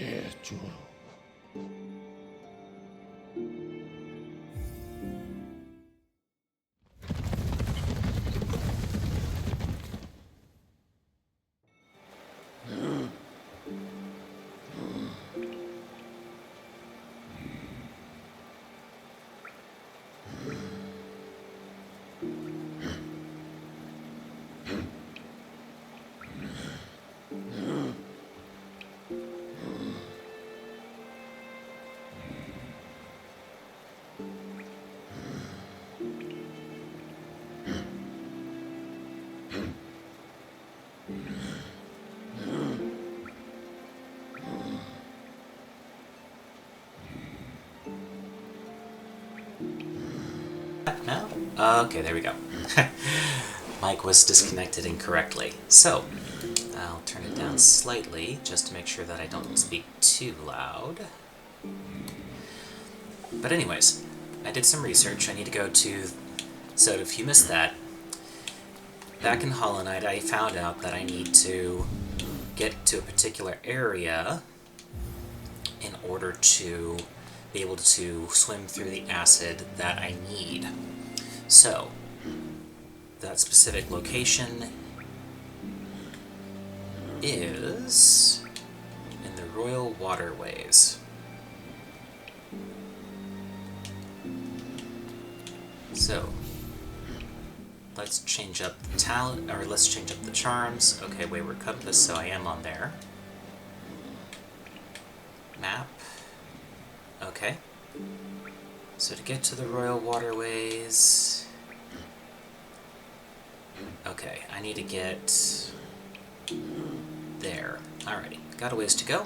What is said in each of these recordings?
대주로. No? Okay, there we go. Mic was disconnected incorrectly. So, I'll turn it down slightly just to make sure that I don't speak too loud. But anyways, I did some research. I need to go to... So if you missed that, back in Hollow Knight I found out that I need to get to a particular area in order to be able to swim through the acid that I need. So, that specific location is in the Royal Waterways. So, let's change up the talent, or let's change up the charms. Okay, wayward compass, so I am on there. Map. Okay. So to get to the Royal Waterways... Okay, I need to get... there. Alrighty, got a ways to go.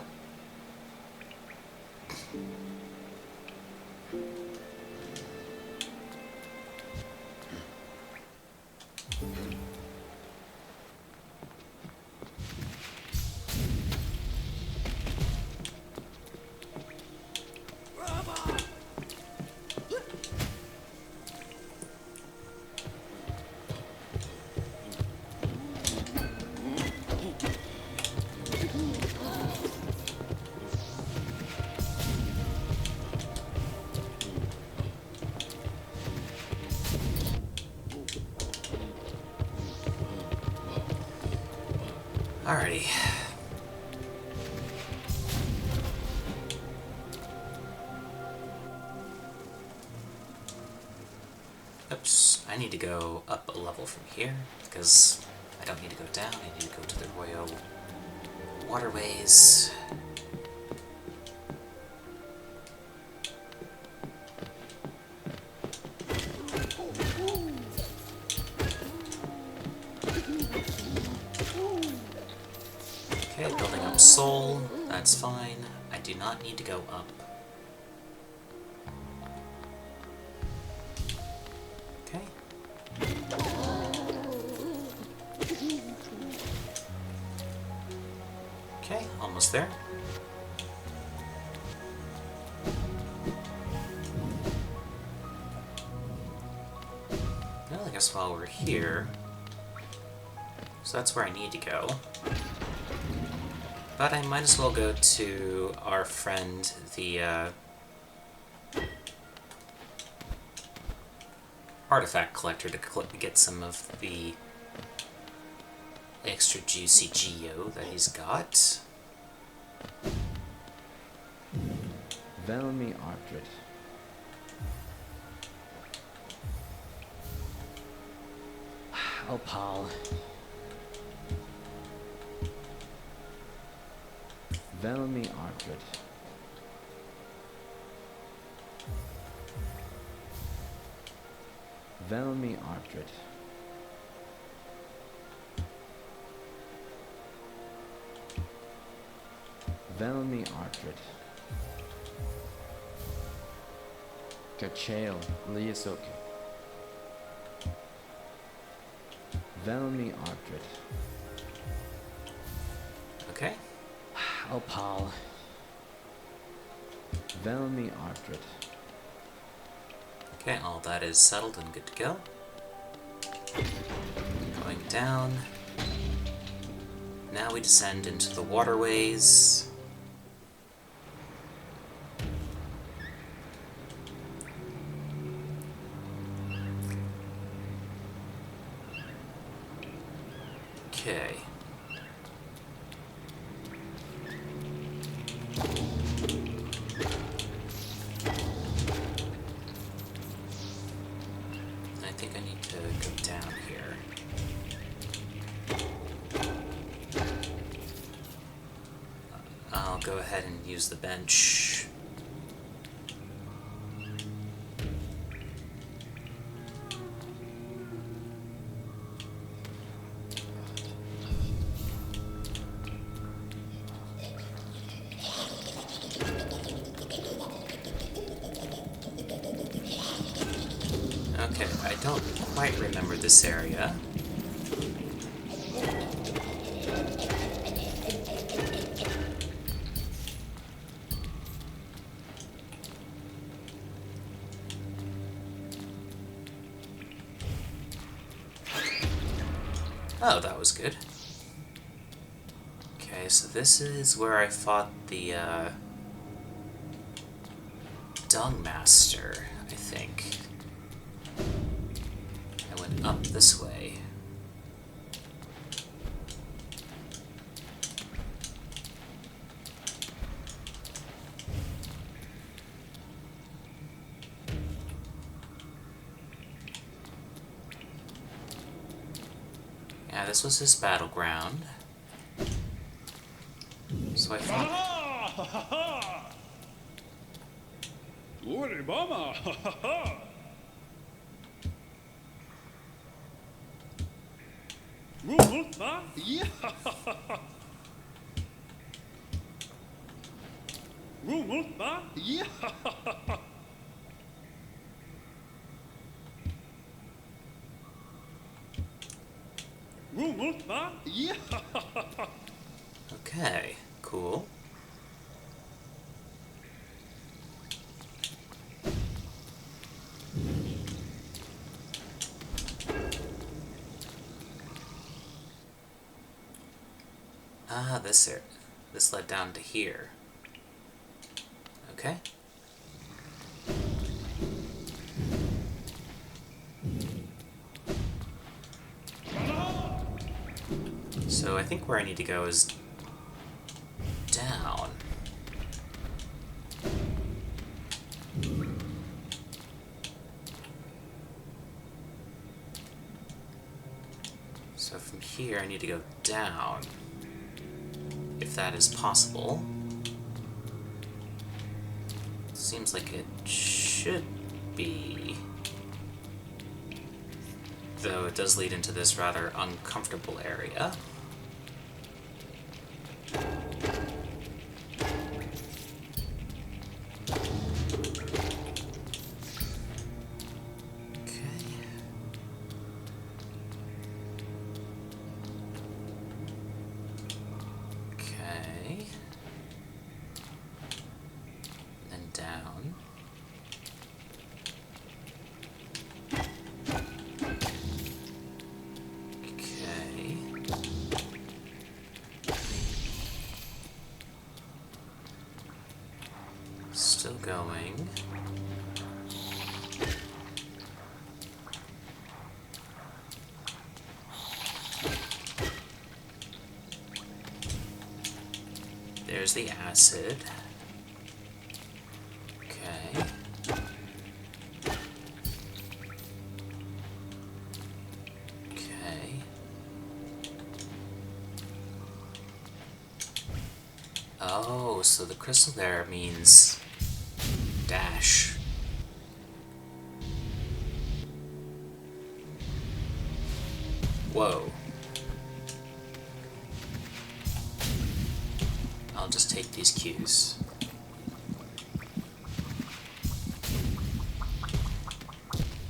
Alrighty. Oops, I need to go up a level from here, because I don't need to go down, I need to go to the Royal Waterways. Okay, building up soul, that's fine. I do not need to go up. Okay. Okay, almost there. Well, I guess while we're here... So that's where I need to go. But I might as well go to our friend, the artifact collector, to get some of the extra juicy geo that he's got. Velmi Ardred. Oh, pal. Velmi Ardred. Velmi Ardred. Velmi Ardred. Gachael Liasoke. Velmi Ardred. Okay. Oh, pal. Velmi Ardred. Okay, all that is settled and good to go. Going down. Now we descend into the waterways. Okay. I think I need to go down here. I'll go ahead and use the bench. Okay, I don't quite remember this area. Oh, that was good. Okay, so this is where I fought the, Dung Master, I think. I went up this way. Yeah, this was his battleground. So I fought... Uribama! Rumulpa! Yeah! Rumulpa! Yeah! Rumulpa! Yeah! Okay, cool. Ah, this led down to here. Okay. So I think where I need to go is down. So from here I need to go down, if that is possible. Seems like it should be. Though it does lead into this rather uncomfortable area. Okay. Then down. Okay. Still going. There's the acid. Okay. Okay. Oh, so the crystal there means dash. Whoa. I'll just take these cues.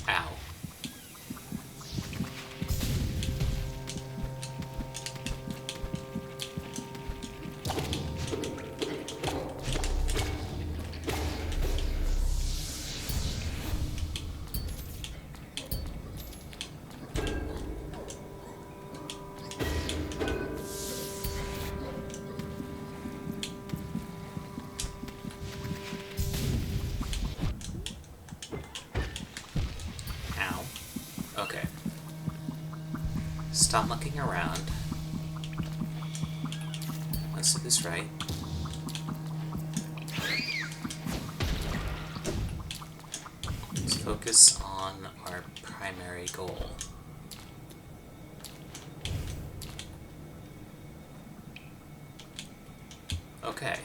Ow. Okay. Stop mucking around. let's do this right. Let's focus on our primary goal. Okay.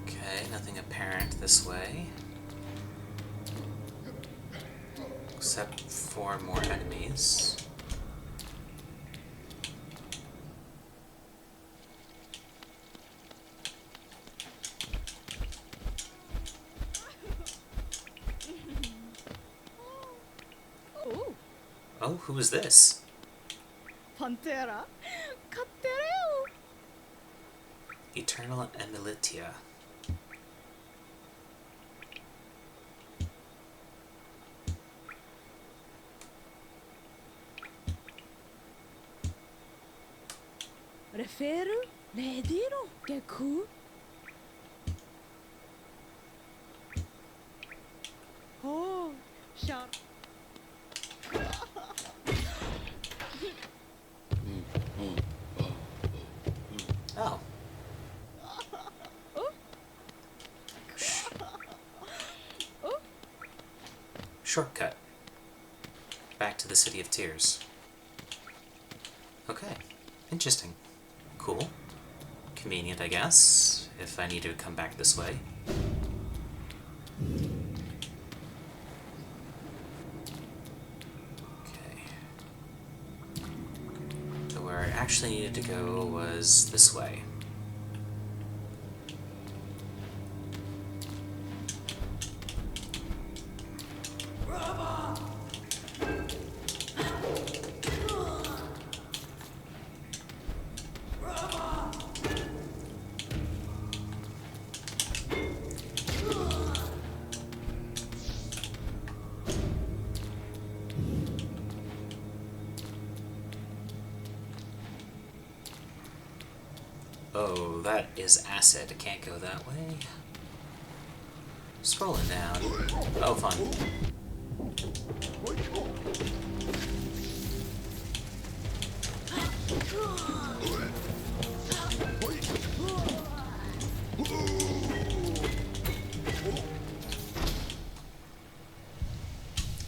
Okay, nothing apparent this way. Except for more enemies. Oh, who is this? Pantera? 買ってるよ Eternal Emilitia. Referu? Rediro? Geku? Oh, sharp. Oh. Shortcut. Back to the City of Tears. Okay. Interesting. Cool. Convenient, I guess, if I need to come back this way. Okay. So where I actually needed to go was this way. Oh, that is acid. I can't go that way. Scrolling down. Oh, fun.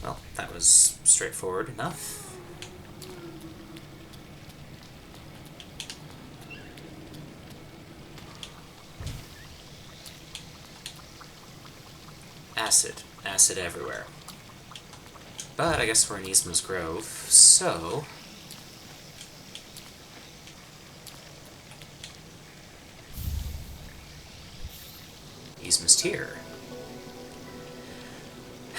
Well, that was straightforward enough. Acid. Acid everywhere. But I guess we're in Eastman's Grove, so... Eastman's Tier.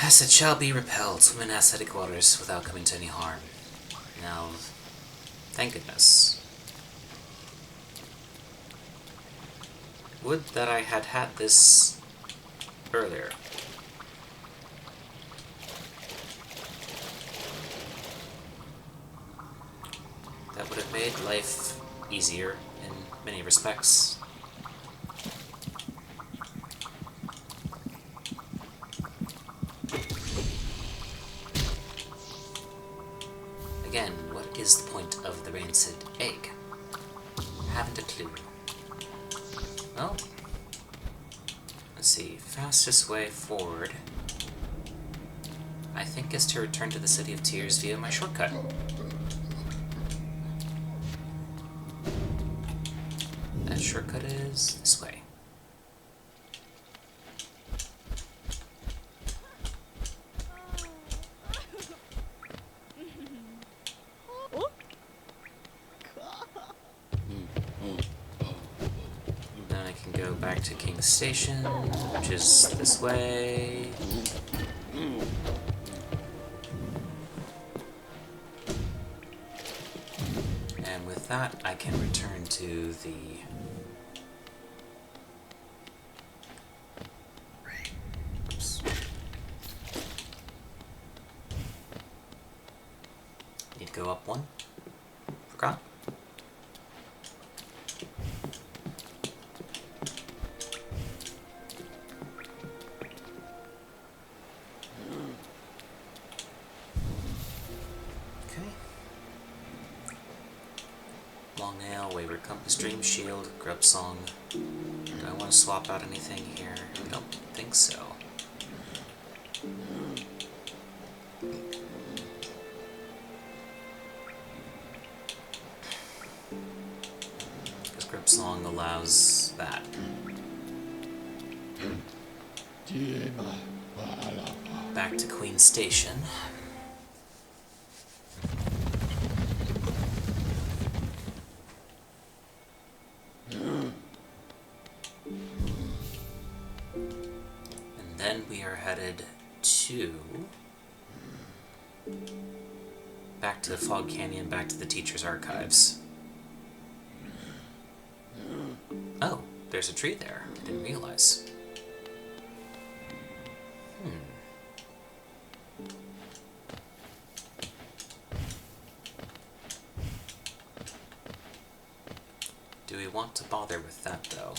Acid shall be repelled. Swim in acidic waters without coming to any harm. Now, thank goodness. Would that I had had this earlier. That would have made life easier in many respects. Again, what is the point of the rancid egg? Haven't a clue. Well, let's see. Fastest way forward, I think, is to return to the City of Tears via my shortcut. That shortcut is this way. Oh, Then I can go back to King's Station, which is this way. And with that, I can return to the... Oops. Need to go up one. Forgot? Okay. Long nail, wayward compass, dream shield, grub song. Do I want to swap out anything here? I don't think so. Because grub song allows that. Back to Queen Station. And then we are headed to... back to the Fog Canyon, back to the teacher's archives. Oh, there's a tree there. I didn't realize. Do we want to bother with that, though?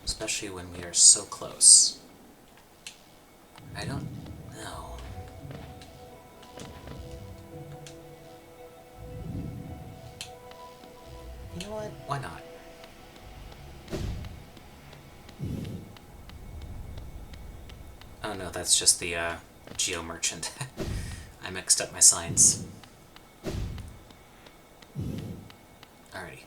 Especially when we are so close. I don't know. You know what? Why not? Oh no, that's just the Geo Merchant. I mixed up my signs. Alrighty.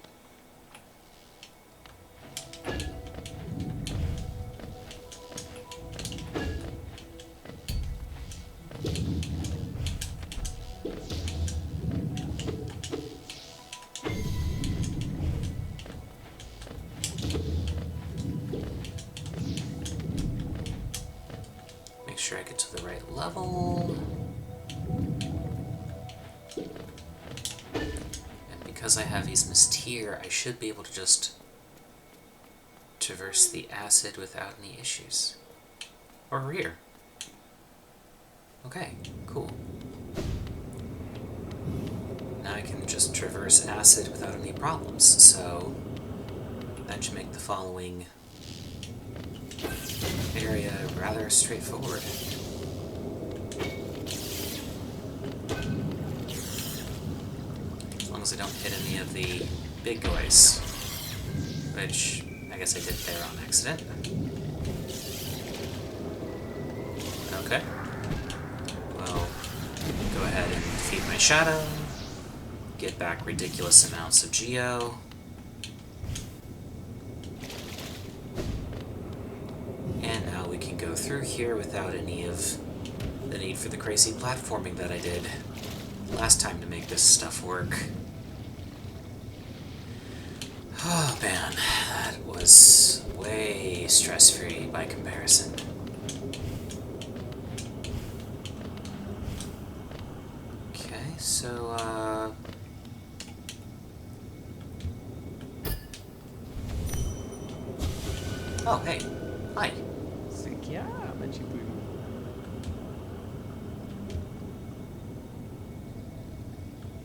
Make sure I get to the right level. And because I have Isthmus here, I should be able to just traverse the acid without any issues. Or rear. Okay, cool. Now I can just traverse acid without any problems, so that should make the following area rather straightforward. As long as I don't hit any of the big guys, which I guess I did there on accident. Okay. Well, go ahead and defeat my shadow, get back ridiculous amounts of Geo. And now we can go through here without any of the need for the crazy platforming that I did last time to make this stuff work. Oh man, that was way stress-free by comparison. Okay, so, oh, hey. Hi. Se chiama, tipo...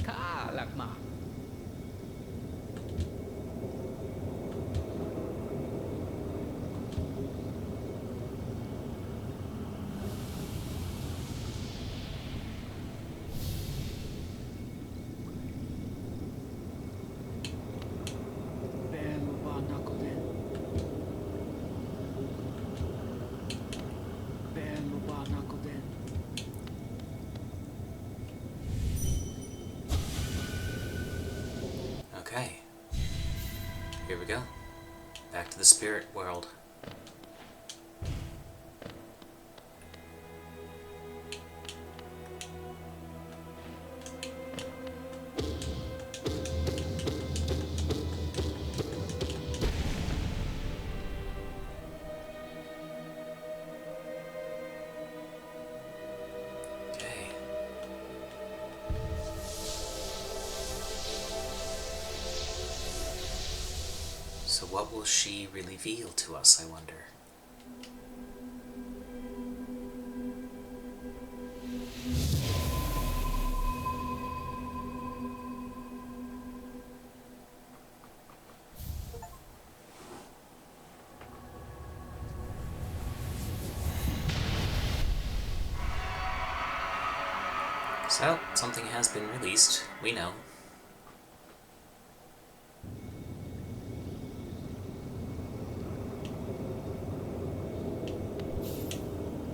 Kalakma. Okay. Here we go. Back to the spirit world. Okay. So what will she reveal to us, I wonder? So, something has been released. We know.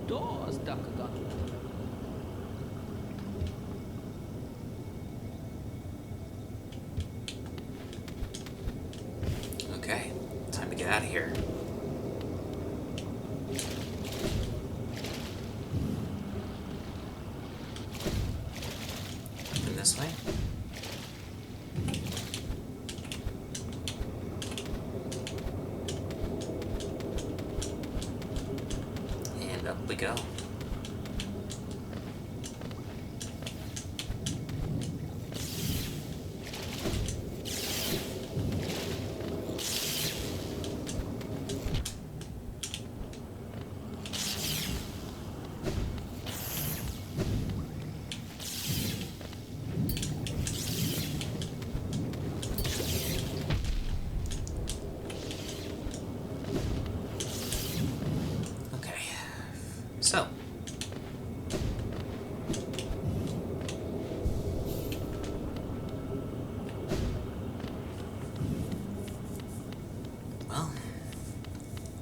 Doors, Dakugan. Okay, time to get out of here. And this way. And up we go. Okay, so. Well,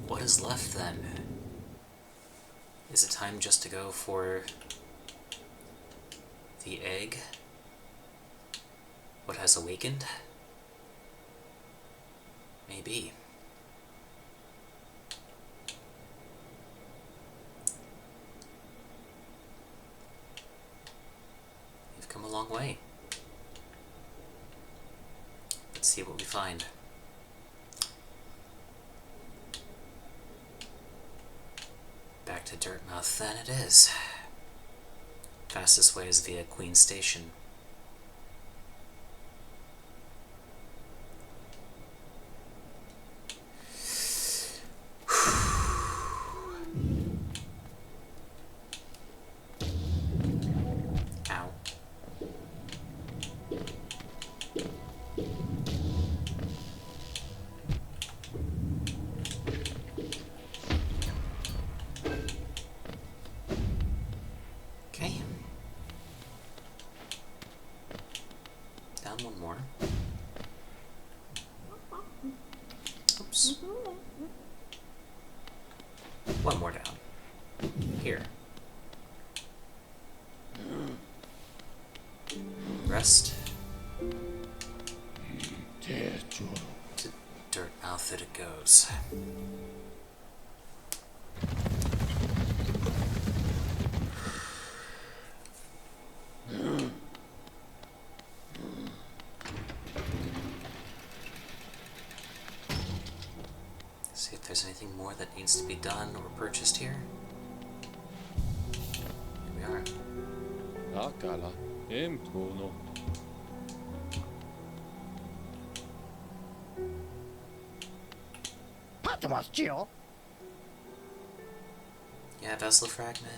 what is left then? Is it time just to go for the egg? What has awakened? Maybe. We've come a long way. Let's see what we find. Back to Dirtmouth then it is. Fastest way is via Queen Station. Ow. Okay. Down one more. Oops. One more down. Here. Rest. To Dirtmouth it goes. See if there's anything more that needs to be done or purchased here. Here we are. だから遠方の Yeah, vessel fragment.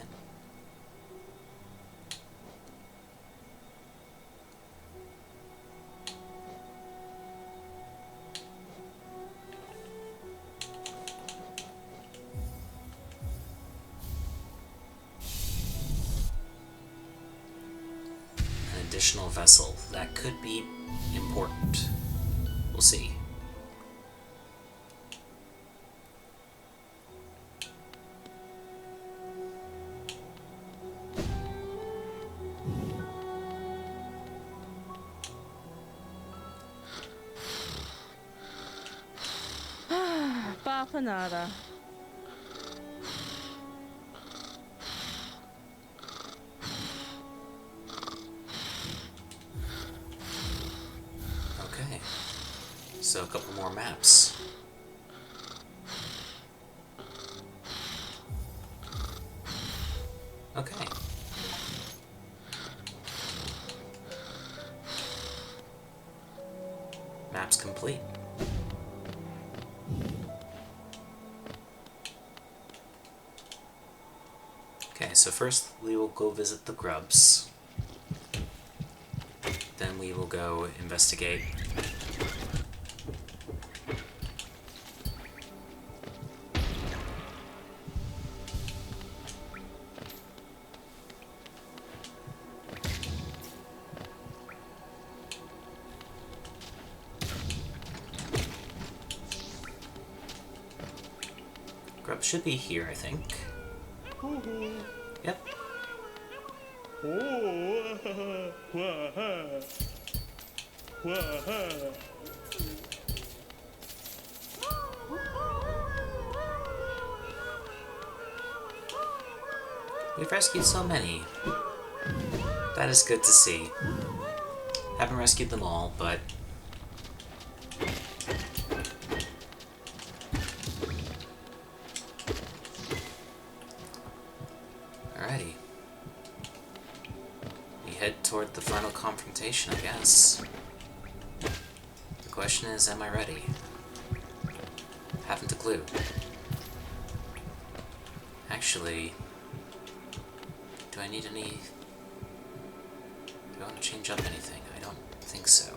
An additional vessel. That could be important. We'll see. Bafanada. Okay. So a couple more maps. Okay. Maps complete. Okay, so first we will go visit the grubs. Then we will go investigate should be here, I think. Yep. We've rescued so many. That is good to see. Haven't rescued them all, but... Alrighty. We head toward the final confrontation, I guess. The question is, am I ready? Haven't a clue. Actually... Do I need any... Do I want to change up anything? I don't think so.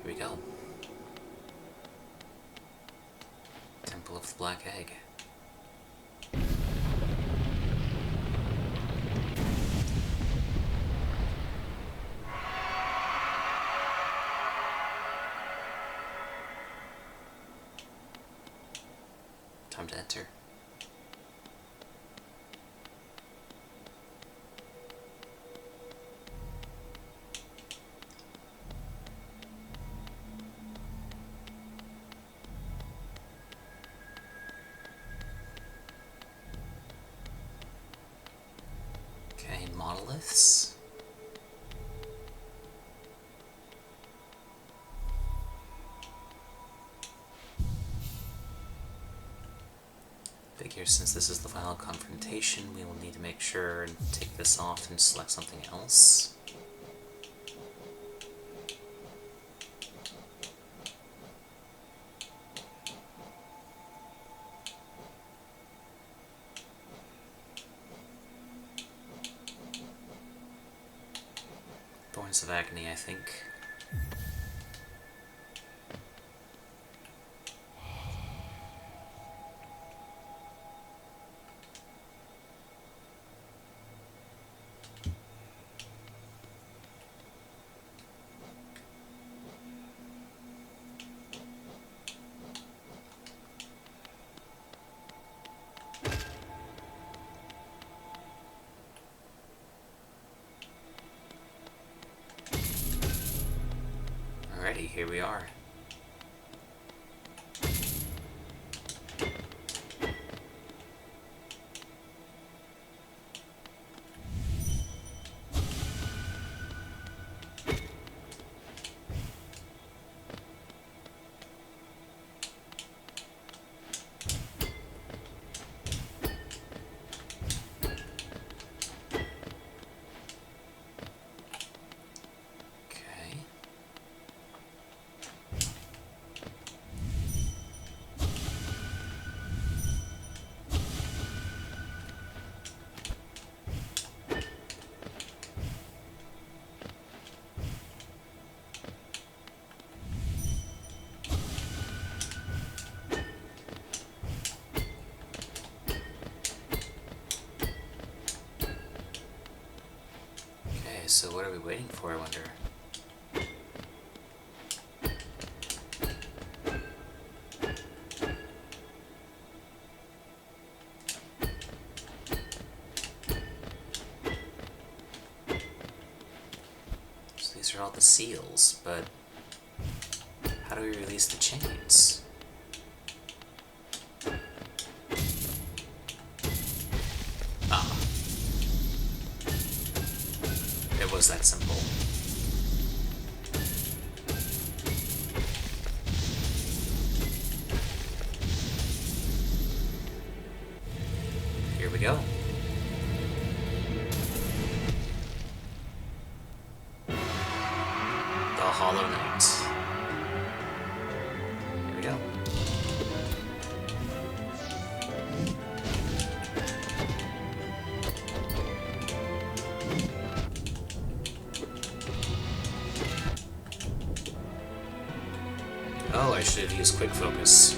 Here we go. Temple of the Black Egg. Time to enter. Okay, monoliths. Figure since this is the final confrontation, we will need to make sure and take this off and select something else. Thorns of Agony, I think. Alrighty, here we are. So what are we waiting for, I wonder? So these are all the seals, but how do we release the chains? Was that simple? Here we go. The Hollow Knight. Here we go. Oh, I should have used quick focus.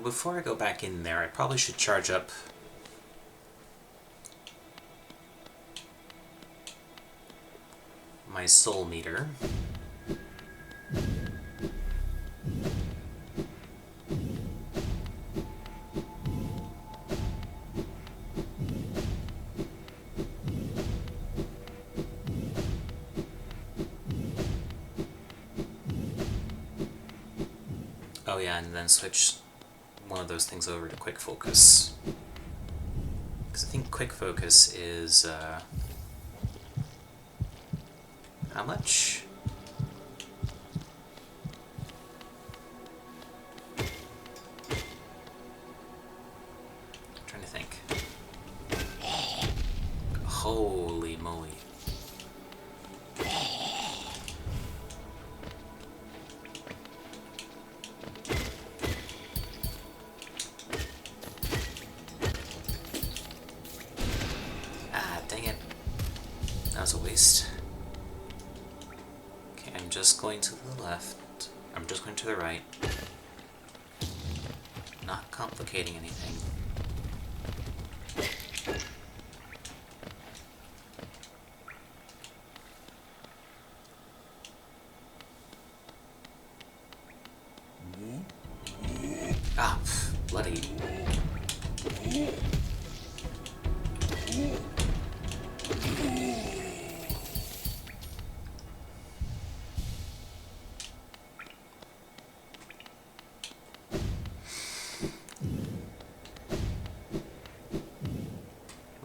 before I go back in there, I probably should charge up my soul meter. Oh yeah, and then switch one of those things over to quick focus. Because I think quick focus is, how much? I'm trying to think. Holy moly. That was a waste. Okay, I'm just going to the left. I'm just going to the right. Not complicating anything. Ah, bloody.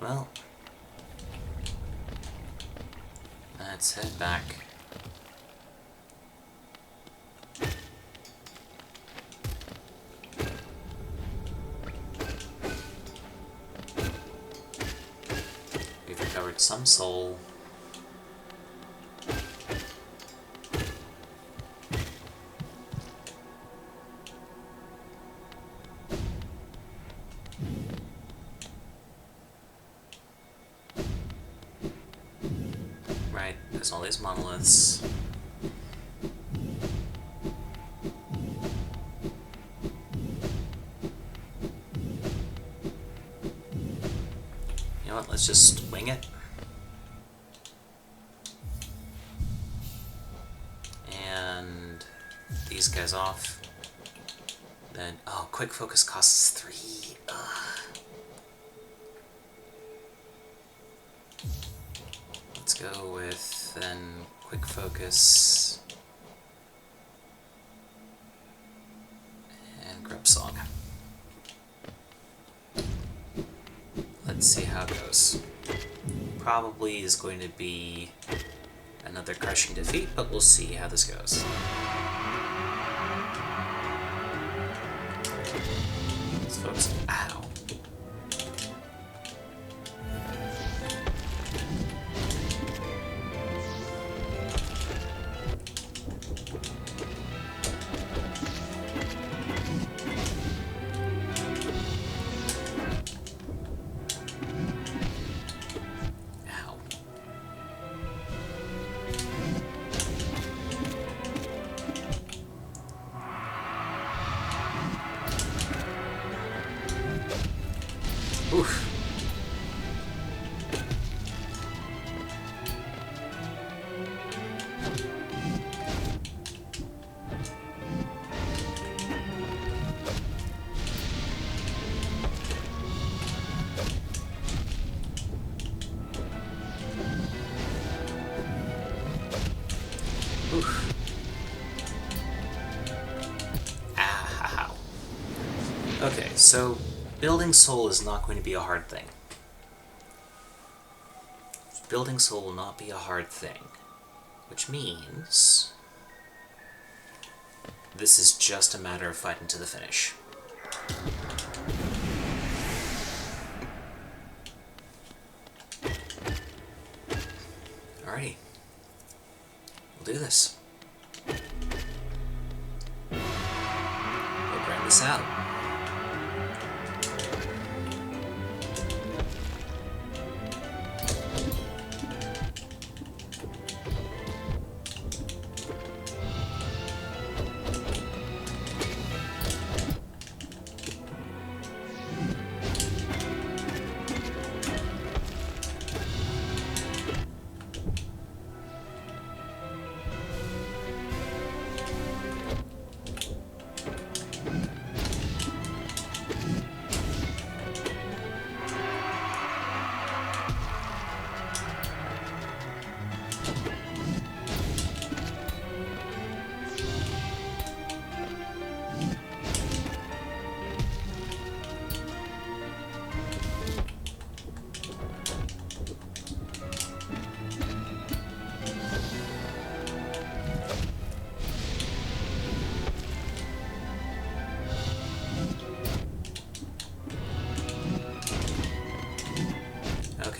Well, let's head back. We've recovered some soul. Right, there's all these monoliths. You know what, let's just wing it. And these guys off. Then, oh, quick focus costs 3. Ugh. Let's go with, then, quick focus. And grub song. Let's see how it goes. Probably is going to be another crushing defeat, but we'll see how this goes. Let's focus. Ow. Oof. Oof. Ah, ow. Okay, so building soul is not going to be a hard thing. Building soul will not be a hard thing. Which means this is just a matter of fighting to the finish. Alrighty. We'll do this. We'll grind this out.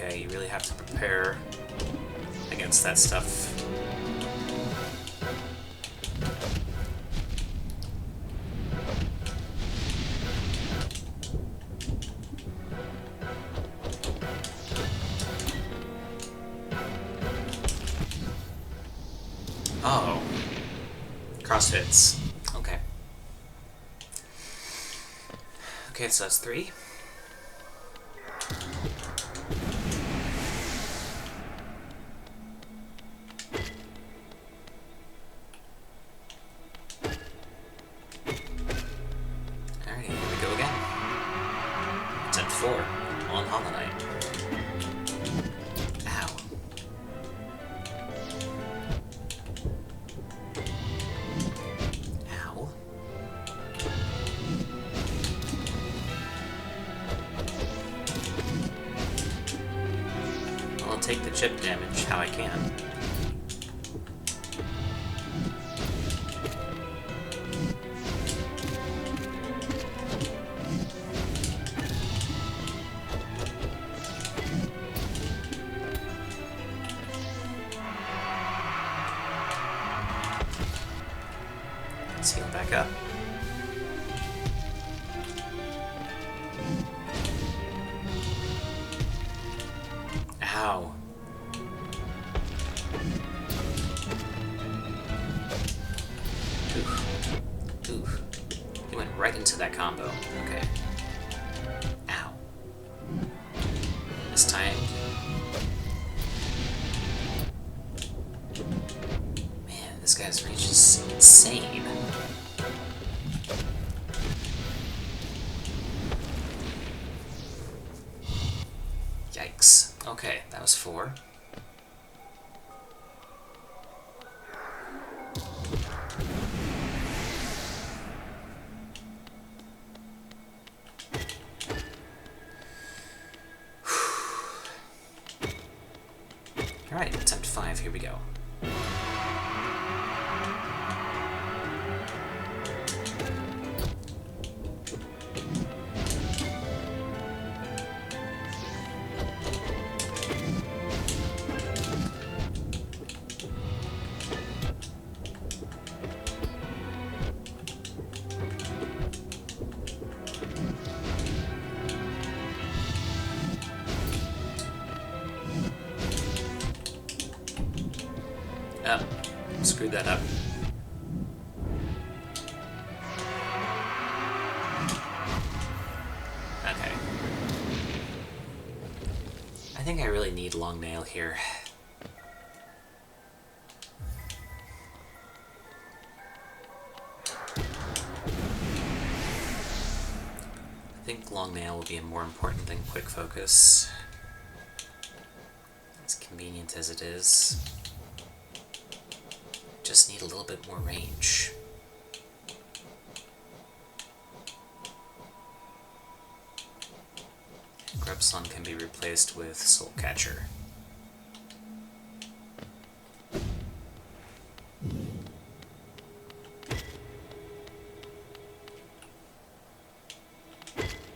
Okay, you really have to prepare against that stuff. Oh. Cross hits. Okay. Okay, so that's 3. Alright, here we go again. It's at 4 on Hollow Knight. Ow. Ow. Well, I'll take the chip damage how I can. Let's heal back up. Ow. Oof. Oof. He went right into that combo. Okay. Ow. This time. Man, this guy's reach is insane. Yikes. Okay, that was 4. Alright, attempt 5, here we go. Oh, screwed that up. Okay. I think I really need Long Nail here. I think Long Nail will be more important than Quick Focus. As convenient as it is. Just need a little bit more range. Grubslung can be replaced with Soul Catcher.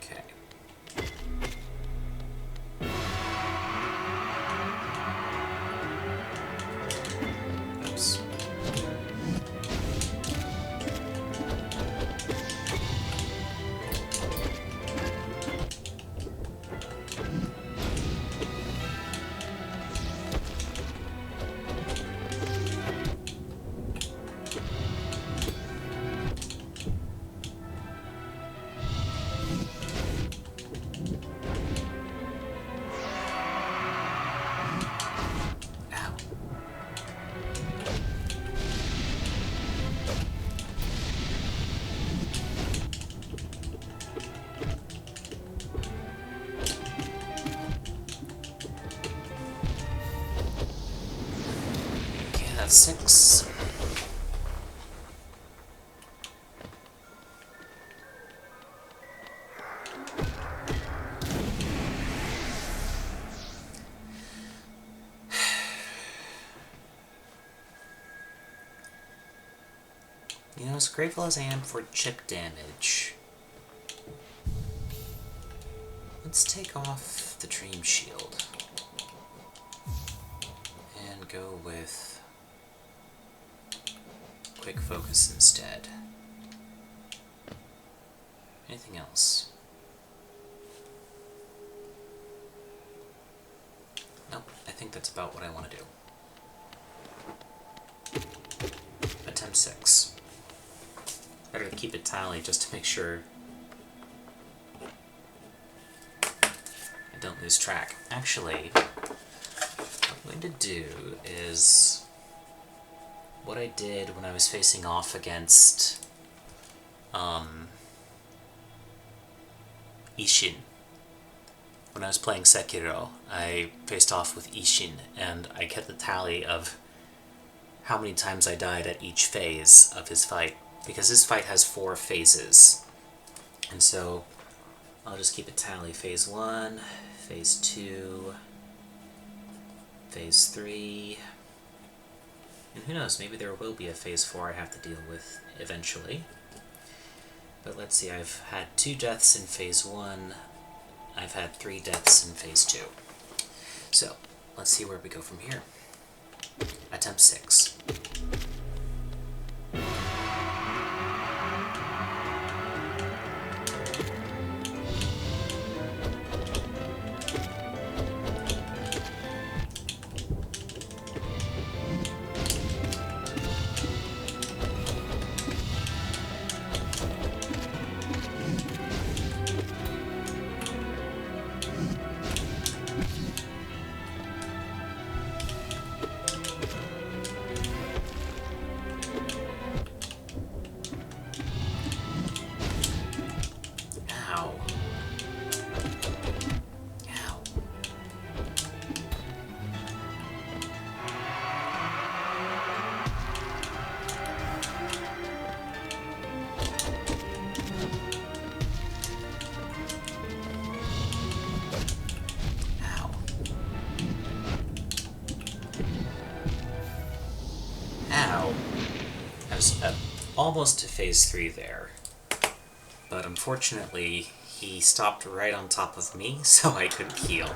Okay. Oops. That's 6. You know, as grateful as I am for chip damage, let's take off the Dream Shield. go with quick focus instead. Anything else? Nope, I think that's about what I want to do. Attempt 6. Better to keep a tally just to make sure I don't lose track. Actually, what I'm going to do is what I did when I was facing off against Ishin. When I was playing Sekiro, I faced off with Ishin, and I kept the tally of how many times I died at each phase of his fight, because his fight has 4 phases. And so I'll just keep a tally. Phase 1, Phase 2, Phase 3, and who knows, maybe there will be a Phase 4 I have to deal with eventually. But let's see, I've had 2 deaths in Phase 1, I've had 3 deaths in Phase 2. So, let's see where we go from here. Attempt 6. Almost to Phase 3 there, but unfortunately he stopped right on top of me, so I couldn't heal.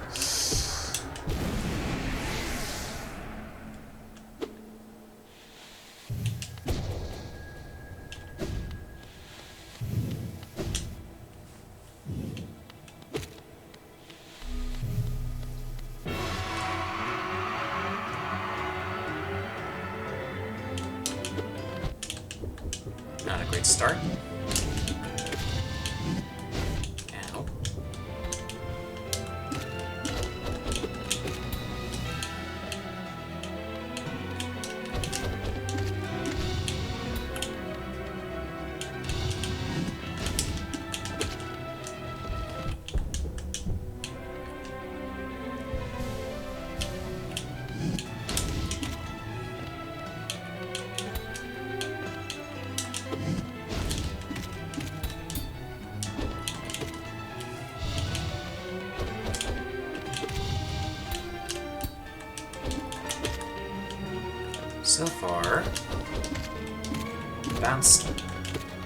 Not a great start. Ow. So far, bounce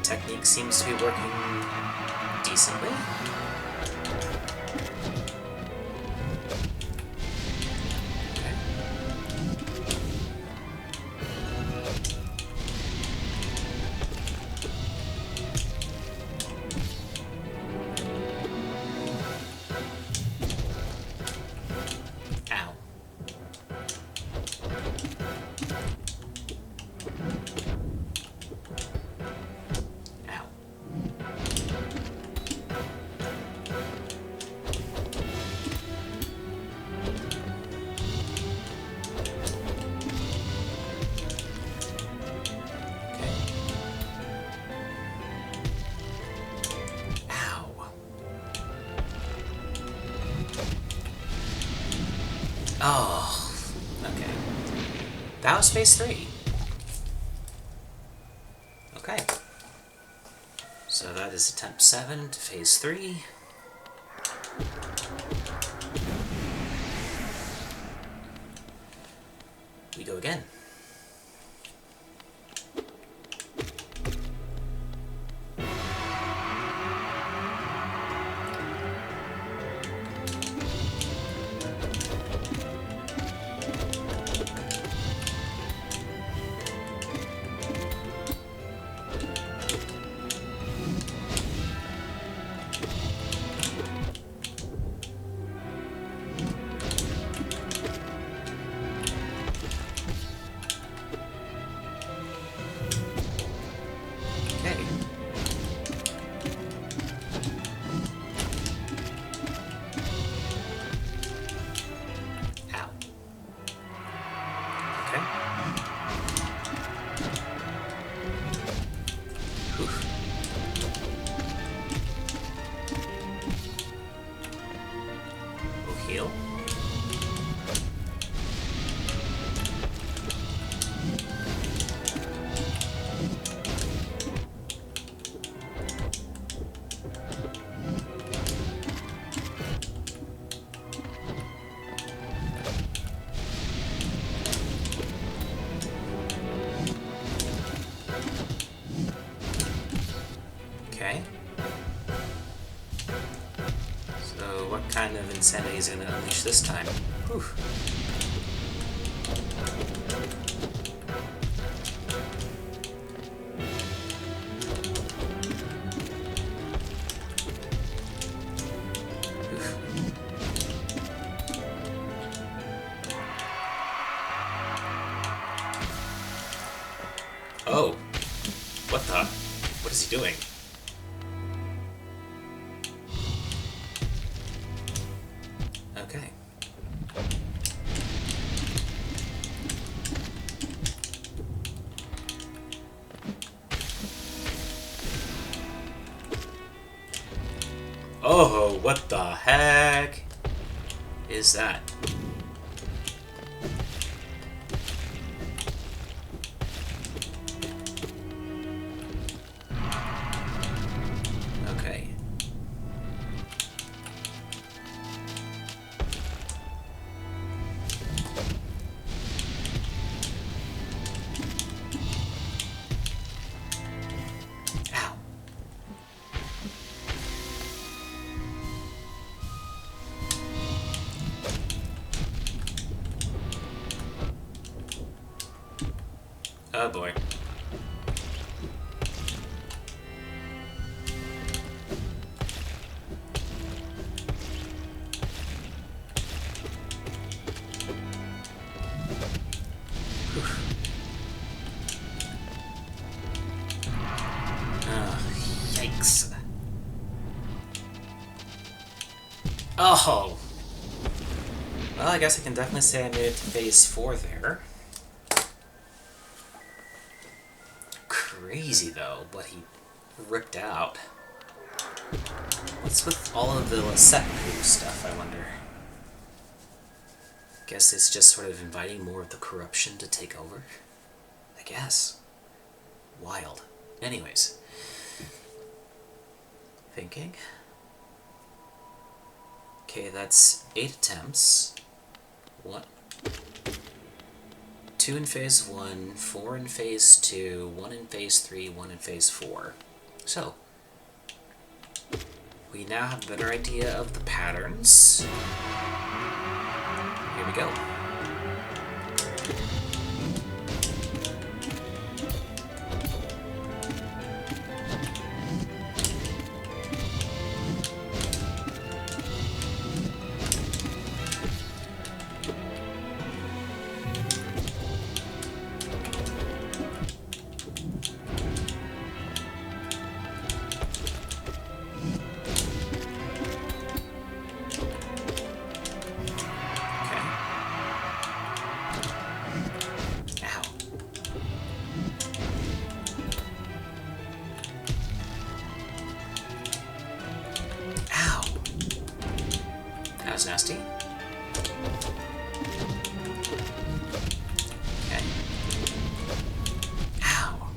technique seems to be working decently. Okay. Ow. Ow. Okay. Ow. Oh, okay. That was Phase 3. Okay. So that is attempt 7 to Phase 3. We go again. Heal. Okay. So what kind of insanity is going to unleash this time? Whew. Oh. What the? What is he doing? Okay. Oh, what the heck is that? Okay. Ow. Oh boy. Yikes. Oh! Well, I guess I can definitely say I made it to phase 4 there. Crazy, though, what he ripped out. What's with all of the seppuku stuff, I wonder? Guess it's just sort of inviting more of the corruption to take over? I guess. Wild. Anyways. Thinking. Okay, that's 8 attempts. What? 2 in phase 1, 4 in phase 2, 1 in phase 3, 1 in phase 4. So, we now have a better idea of the patterns. Here we go. That was nasty. Okay. Ow.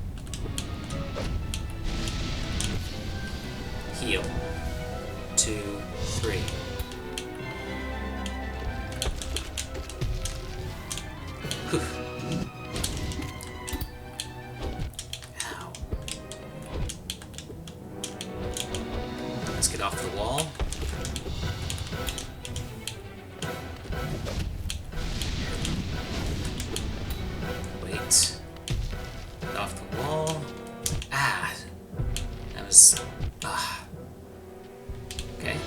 Heal. 2, 3. Whew. Ow. Let's get off the wall. Wait. Get off the wall. Ah. That was... Ah. Okay.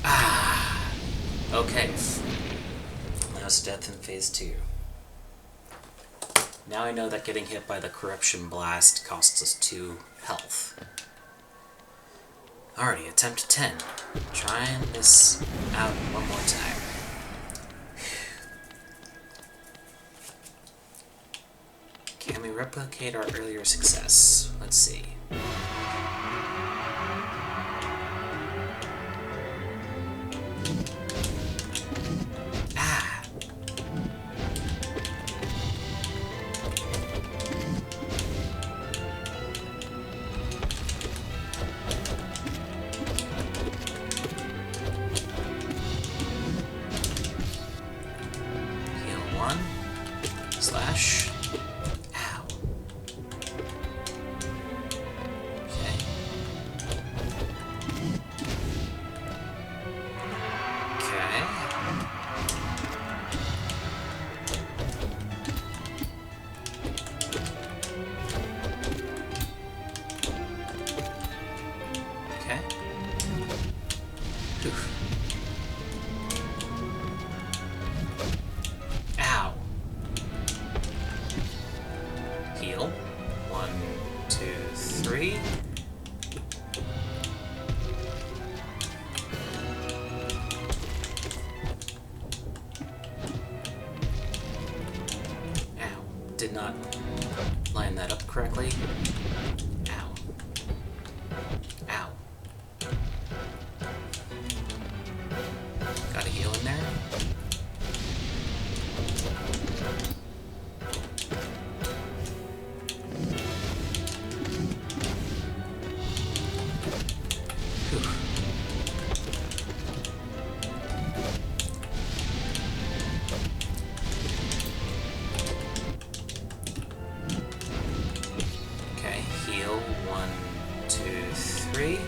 Ah. Okay. Last death in phase 2. Now I know that getting hit by the corruption blast costs us 2 health. Alrighty, attempt 10. Trying this out one more time. Can we replicate our earlier success? Let's see. Ah! Heal 1. Slash. Ow. Okay. Okay. Okay. Oof. Ow. Heal. 1, 2, 3. Ow. Did not line that up correctly. Ow. Ow. Got a heal in there. Whew. Okay, heal 1, 2, 3.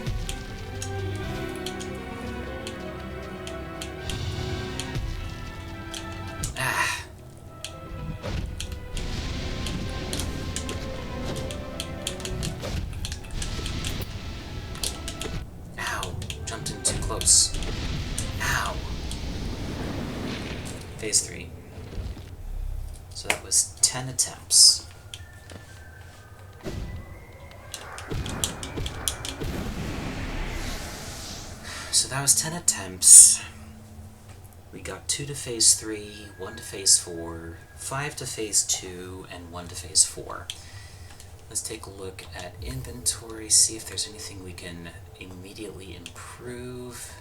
Ah. Ow. Jumped in too close. Ow. Phase 3. So that was 10 attempts. So that was 10 attempts. We got 2 to phase 3, 1 to phase 4, 5 to phase 2, and 1 to phase 4. Let's take a look at inventory, see if there's anything we can immediately improve.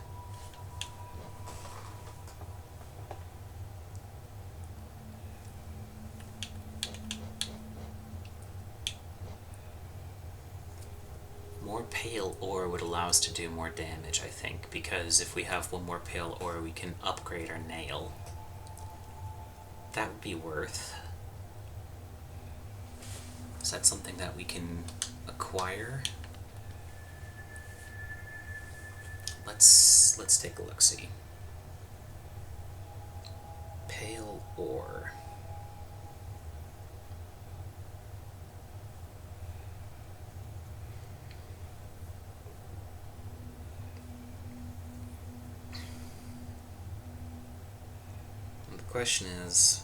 More pale ore would allow us to do more damage, I think, because if we have 1 more pale ore, we can upgrade our nail. That would be worth. Is that something that we can acquire? Let's take a look-see. Pale ore. And the question is,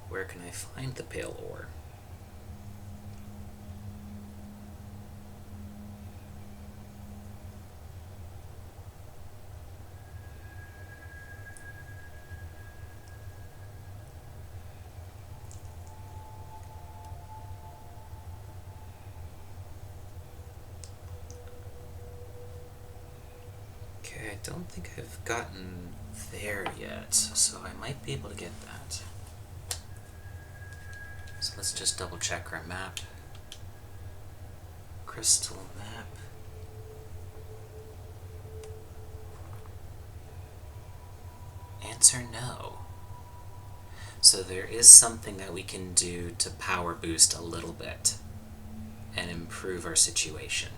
where can I find the pale ore? Okay, I don't think I've gotten there yet, so I might be able to get that. So let's just double check our map. Crystal map. Answer no. So there is something that we can do to power boost a little bit and improve our situation.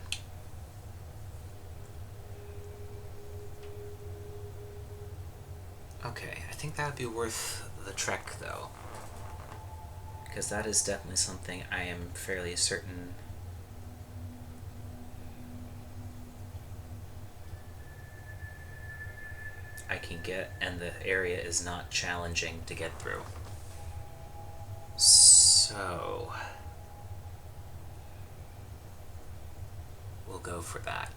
Okay, I think that would be worth the trek though, because that is definitely something I am fairly certain I can get, and the area is not challenging to get through. So we'll go for that.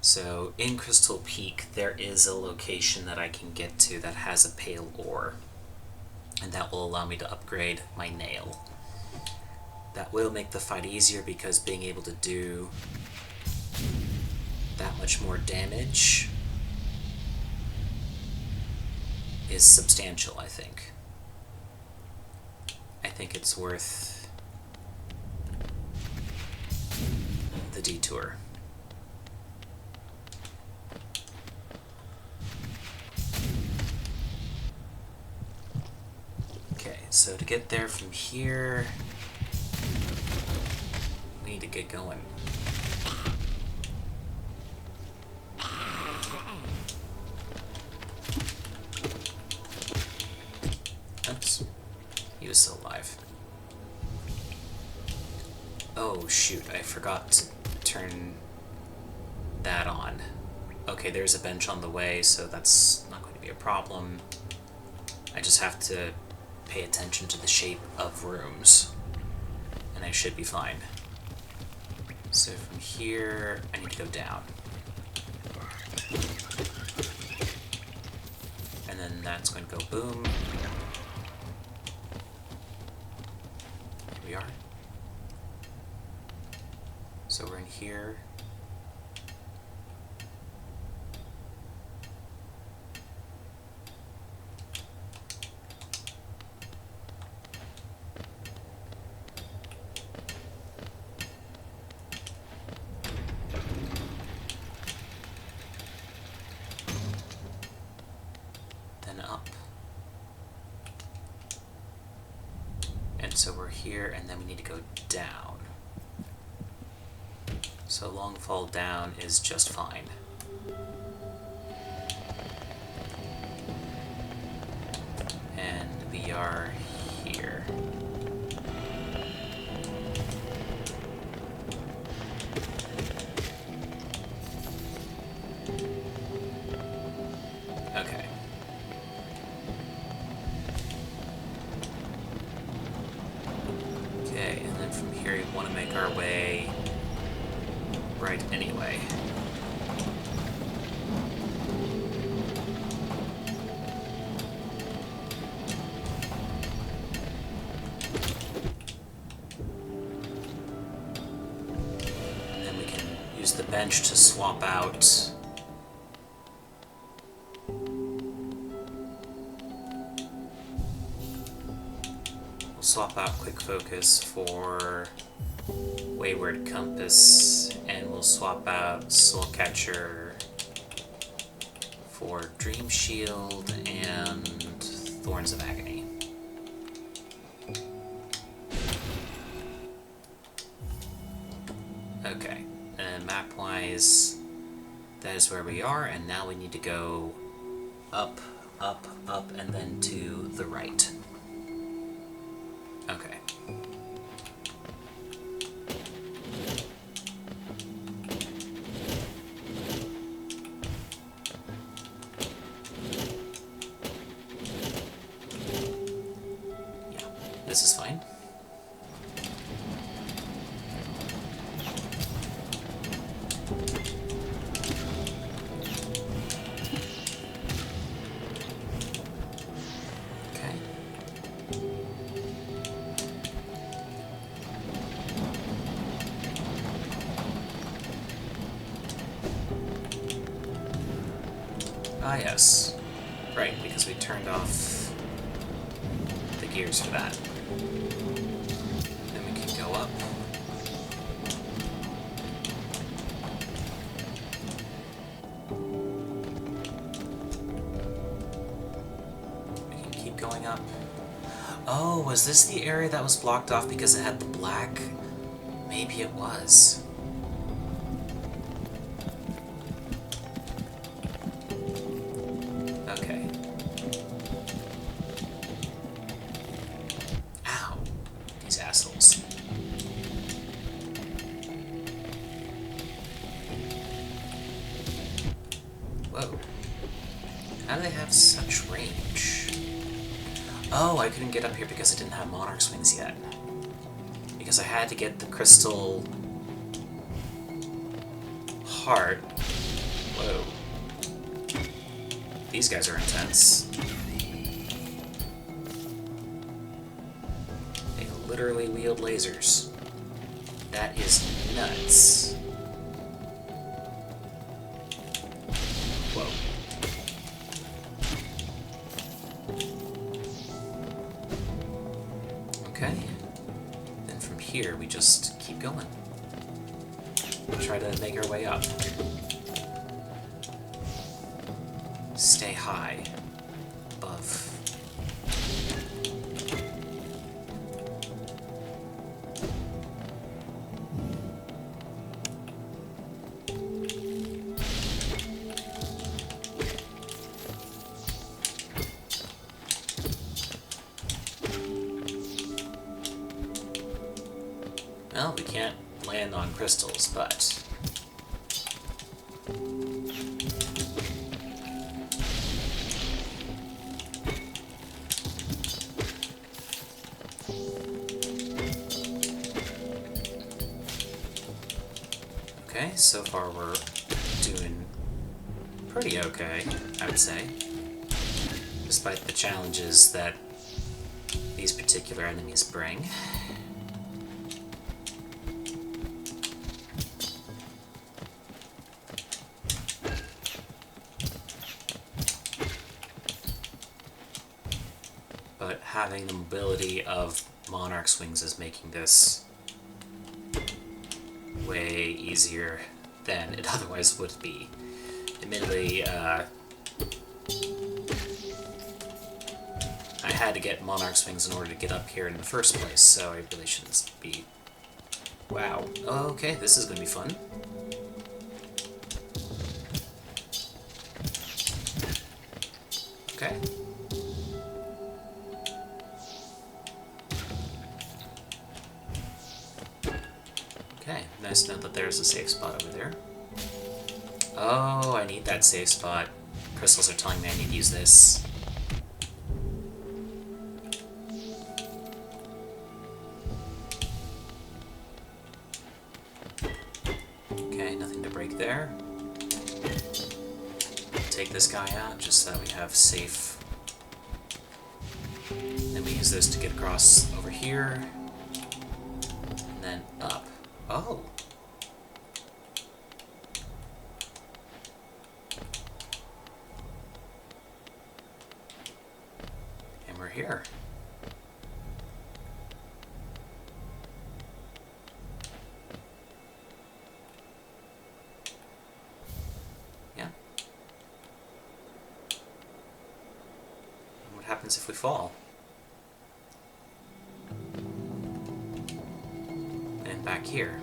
So So, in Crystal Peak, there is a location that I can get to that has a pale ore. And that will allow me to upgrade my nail. That will make the fight easier because being able to do that much more damage is substantial, I think. I think it's worth the detour. Okay, so to get there from here, we need to get going. Oops. He was still alive. Oh shoot, I forgot to turn that on. Okay, there's a bench on the way, so that's not going to be a problem. I just have to pay attention to the shape of rooms, and I should be fine. So from here, I need to go down. And then that's going to go boom. Here we are. So we're in here. Then up. And so we're here, and then we need to go down. So long fall down is just fine. And we are here. Okay. Okay, and then from here we want to make our way right anyway. And then we can use the bench to swap out Quick Focus for Wayward Compass, and we'll swap out Soulcatcher for Dream Shield and Thorns of Agony. Okay, and map-wise, that is where we are, and now we need to go up, up, up, and then to the right. Okay. Yeah, this is fine. Okay. Ah, yes. Right, because we turned off the gears for that. Then we can go up. We can keep going up. Oh, was this the area that was blocked off because it had the black? Maybe it was. Okay. Ow. These assholes. Whoa. How do they have such range? Oh, I couldn't get up here because I didn't have Monarch's Wings yet. Because I had to get the Crystal Heart Whoa. These guys are intense. They literally wield lasers. That is nuts. Whoa. Okay. Then from here, we just keep going. Try to make our way up. Stay high. Above. Well, we can't land on crystals, but... Okay, so far we're doing pretty okay, I would say. Despite the challenges that these particular enemies bring. But having the mobility of Monarch's wings is making this way easier than it otherwise would be. Admittedly, I had to get Monarch's wings in order to get up here in the first place, so I really shouldn't be... Wow. Okay, this is gonna be fun. Okay. Okay, nice to know that there's a safe spot over there. Oh, I need that safe spot. Crystals are telling me I need to use this. Okay, nothing to break there. Take this guy out just so that we have safe. Then we use those to get across over here. And then up. Oh! And we're here. Yeah. And what happens if we fall? And back here.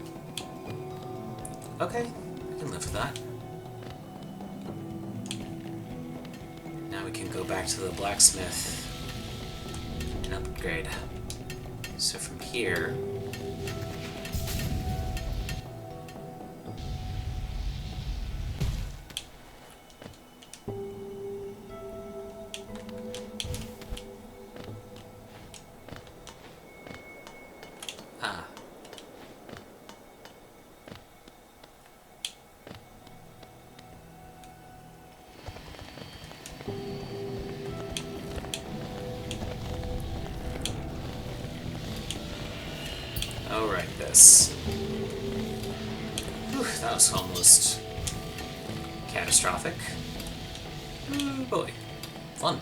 Okay, I can live with that. Now we can go back to the blacksmith and upgrade. So from here... Ah. Alright, this. Whew, that was almost catastrophic. Oh boy. Fun.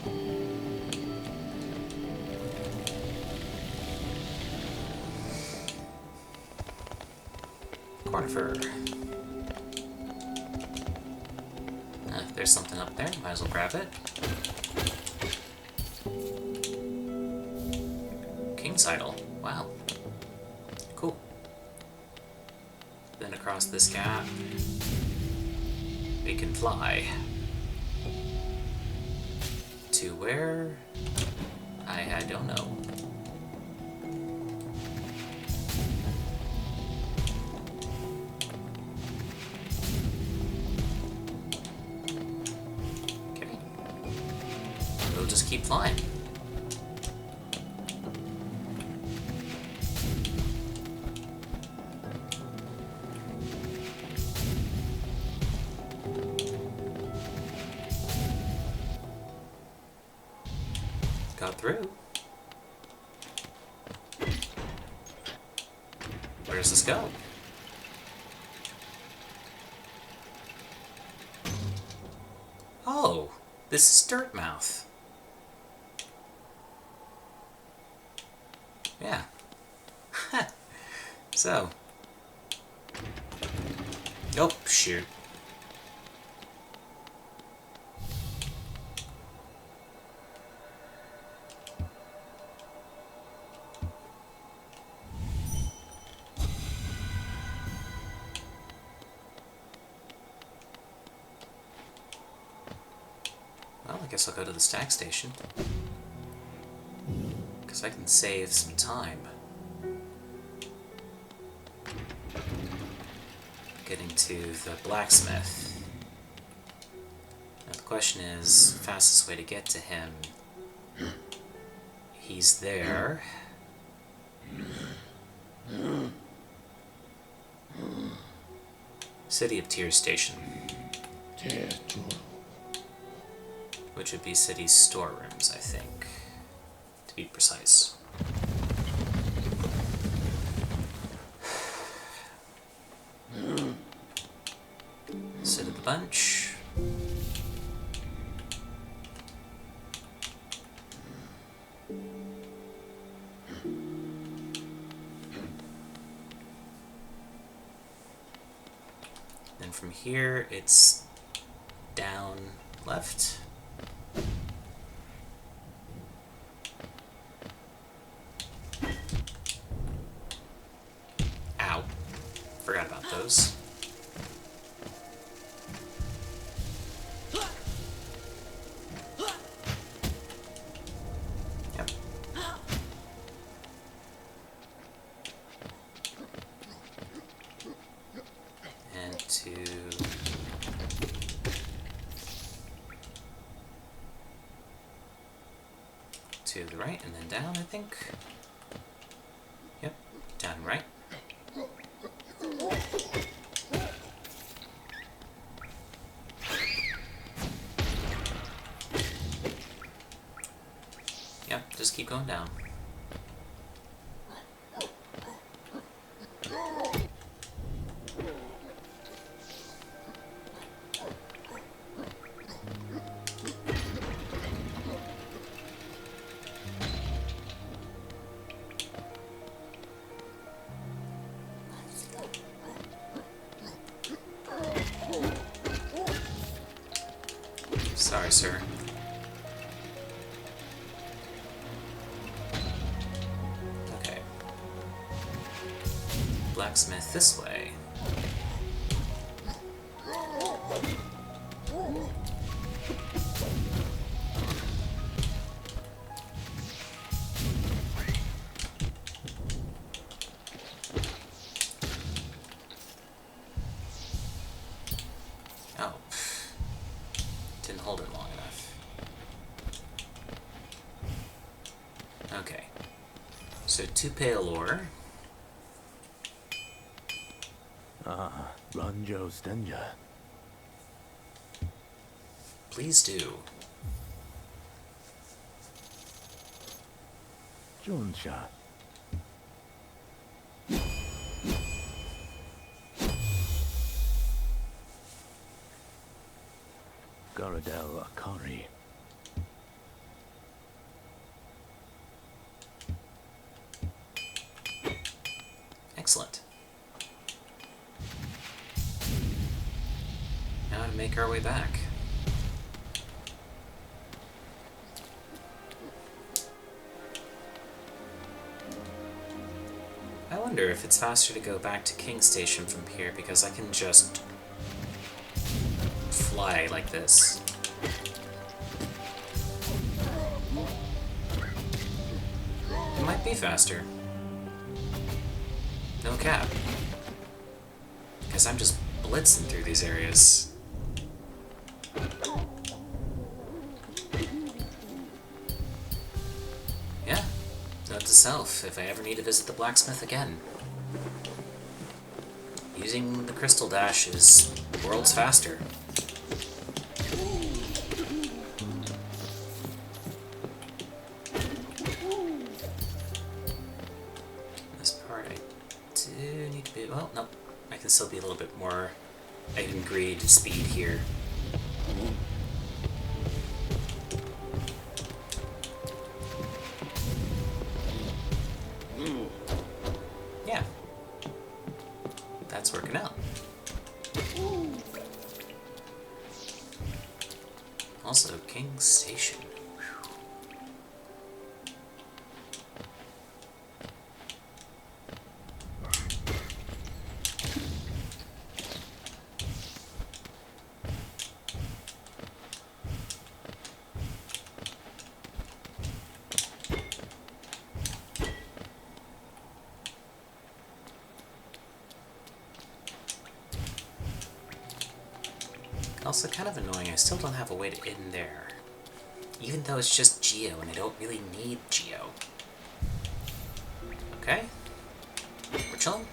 Cornifer. There's something up there, might as well grab it. King's Idol. Wow. Cool. Then across this gap, we can fly. To where? I don't know. Okay. We'll just keep flying. Got through. Where does this go? Oh, this is Dirtmouth. Yeah. So. Oh, shoot. Well, I guess I'll go to the stack station. Because I can save some time. Getting to the blacksmith. Now the question is, fastest way to get to him. He's there. City of Tears Station. Which would be city's storerooms, I think, to be precise. Sit of the bunch. Then from here, it's down left. Ow. Forgot about those. Yep. And to the right and then down, I think. Yep, down and right. Yep, just keep going down. Sorry, sir. Okay. Blacksmith this way. Oh. Didn't hold it long enough. Okay. So 2 pale ore. Ah, Ranjo Stenja. Please do. Jonsha. Garadel Akari. Excellent. Now to make our way back. I wonder if it's faster to go back to King Station from here because I can just fly like this. It might be faster. No cap. Because I'm just blitzing through these areas. Yeah, note to self, if I ever need to visit the blacksmith again. Using the crystal dash is worlds faster. maybe... Well, no. I can still be a little bit more item greed speed here. Yeah. That's working out. Also, King's Station. Also, kind of annoying, I still don't have a way to get in there. Even though it's just Geo, and I don't really need Geo. Okay. We're chilling.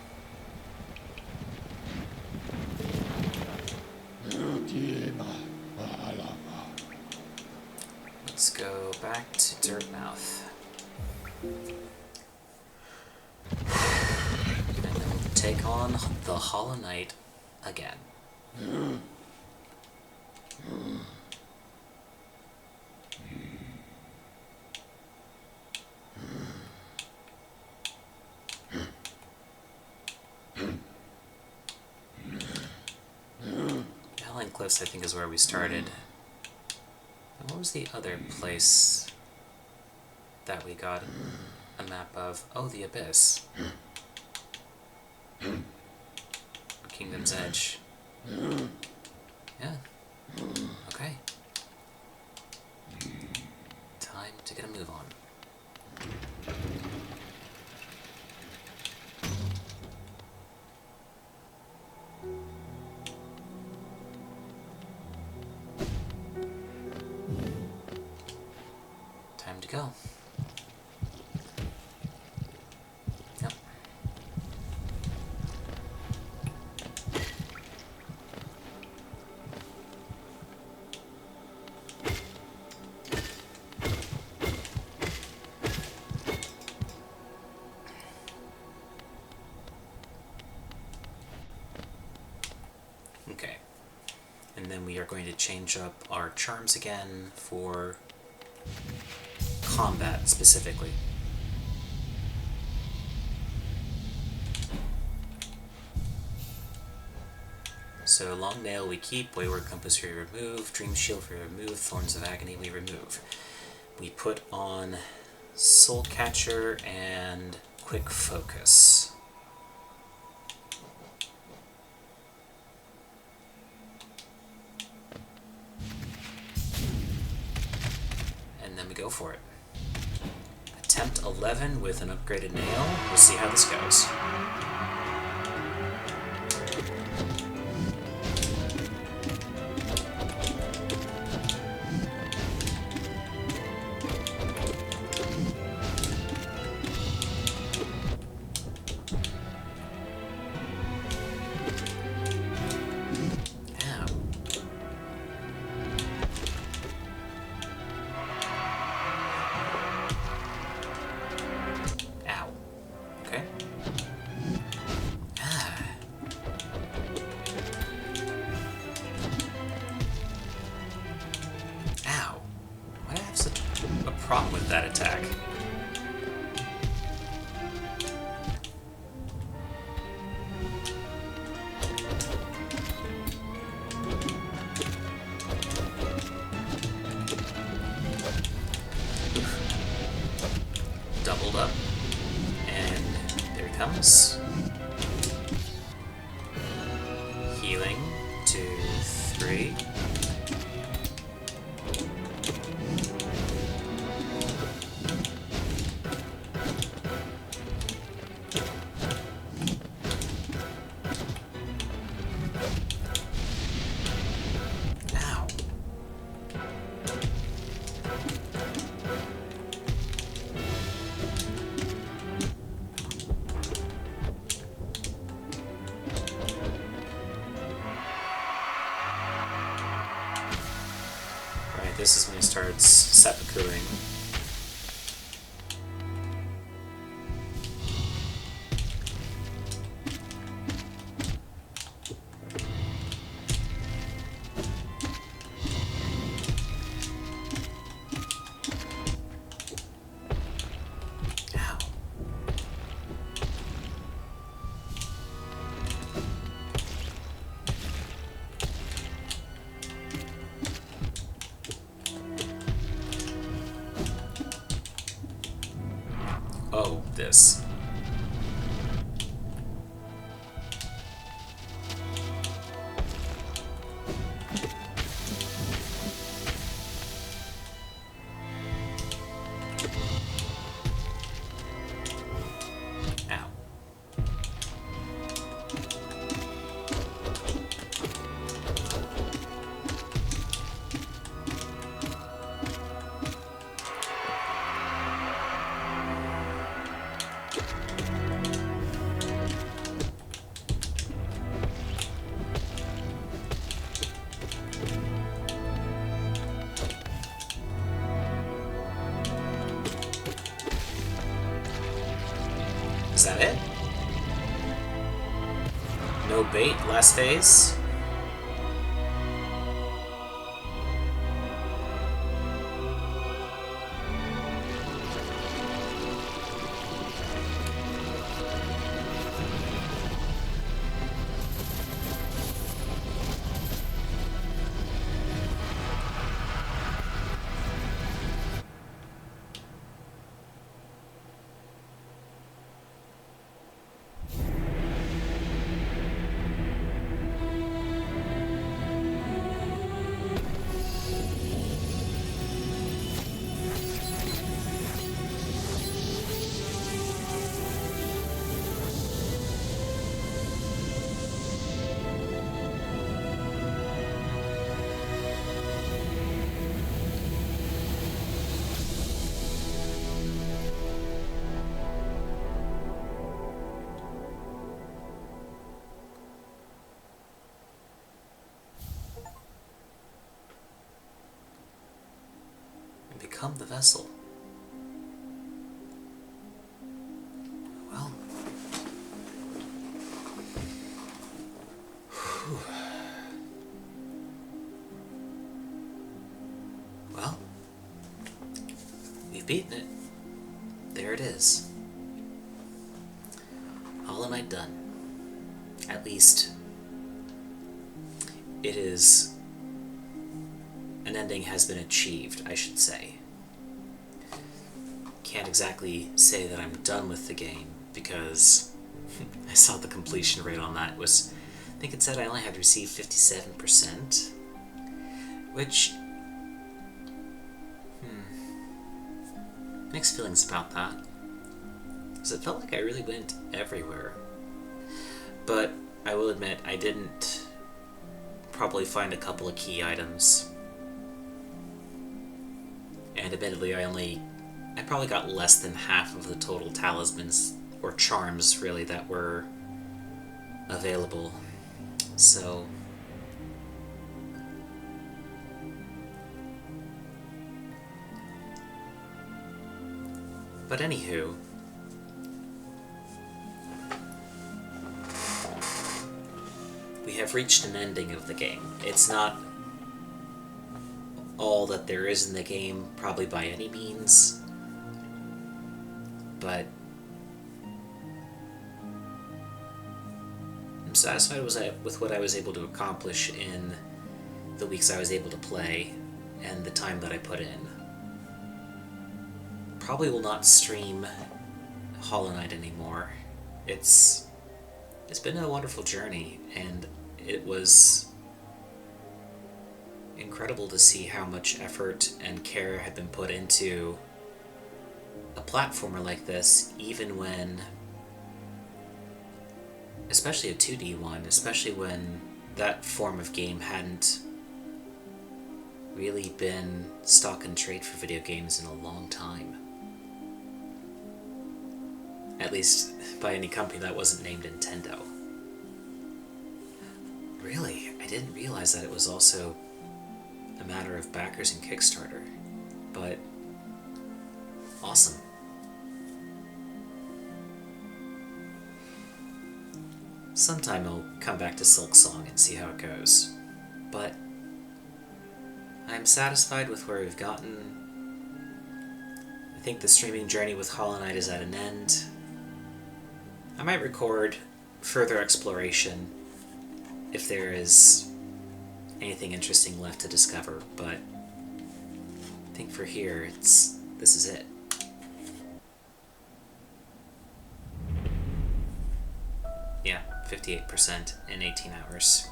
Let's go back to Dirtmouth. And then we'll take on the Hollow Knight again. Howling Cliffs, I think, is where we started. And what was the other place that we got a map of? Oh, the Abyss. Kingdom's Edge. Yeah. Okay. Time to get a move on. Time to go. Yep. Okay. And then we are going to change up our charms again for combat specifically. So Long Nail we keep, Wayward Compass we remove, Dream Shield we remove, Thorns of Agony we remove. We put on Soul Catcher and Quick Focus. And then we go for it. Attempt 11 with an upgraded nail. We'll see how this goes. Problem with that attack. Doubled up, and there he comes. Healing, 2, 3. This is when he starts seppukuring. Oh, this. Ow. Is that it? No bait, last phase? Become the vessel. Well. Whew. Well. We've beaten it. There it is. Hollow Knight done. At least it is. An ending has been achieved, I should say. Can't exactly say that I'm done with the game, because I saw the completion rate on that was, I think it said I only had received 57%, which, mixed feelings about that, because it felt like I really went everywhere. But I will admit, I didn't probably find a couple of key items. And admittedly, I probably got less than half of the total talismans, or charms really, that were available. So, but anywho, we have reached an ending of the game. It's not all that there is in the game, probably by any means, but I'm satisfied with what I was able to accomplish in the weeks I was able to play and the time that I put in. Probably will not stream Hollow Knight anymore. It's been a wonderful journey, and it was incredible to see how much effort and care had been put into a platformer like this, even when, especially a 2D one, especially when that form of game hadn't really been stock and trade for video games in a long time. At least by any company that wasn't named Nintendo. Really, I didn't realize that it was also a matter of backers and Kickstarter, but awesome. Sometime I'll come back to Silksong and see how it goes, but I'm satisfied with where we've gotten. I think the streaming journey with Hollow Knight is at an end. I might record further exploration if there is anything interesting left to discover, but I think for here, this is it. 58% in 18 hours.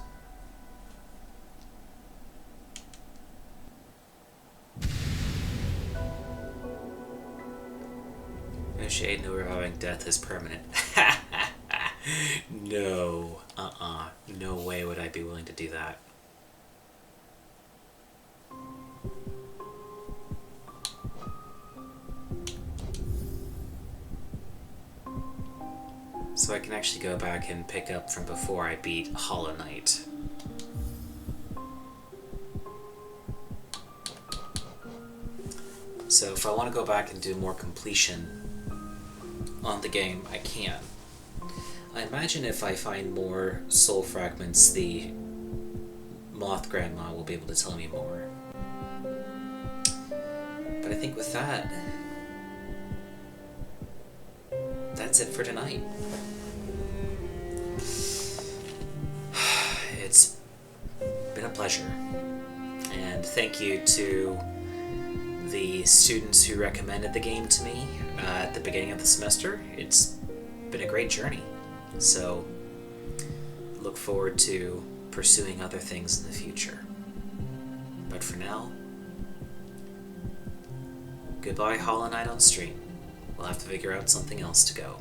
No shade, no reviving, death is permanent. No. No way would I be willing to do that. So I can actually go back and pick up from before I beat Hollow Knight. So if I want to go back and do more completion on the game, I can. I imagine if I find more soul fragments, the Moth Grandma will be able to tell me more. But I think with that, that's it for tonight. It's been a pleasure. And thank you to the students who recommended the game to me at the beginning of the semester. It's been a great journey. So, look forward to pursuing other things in the future. But for now, goodbye Hollow Knight on stream. We'll have to figure out something else to go.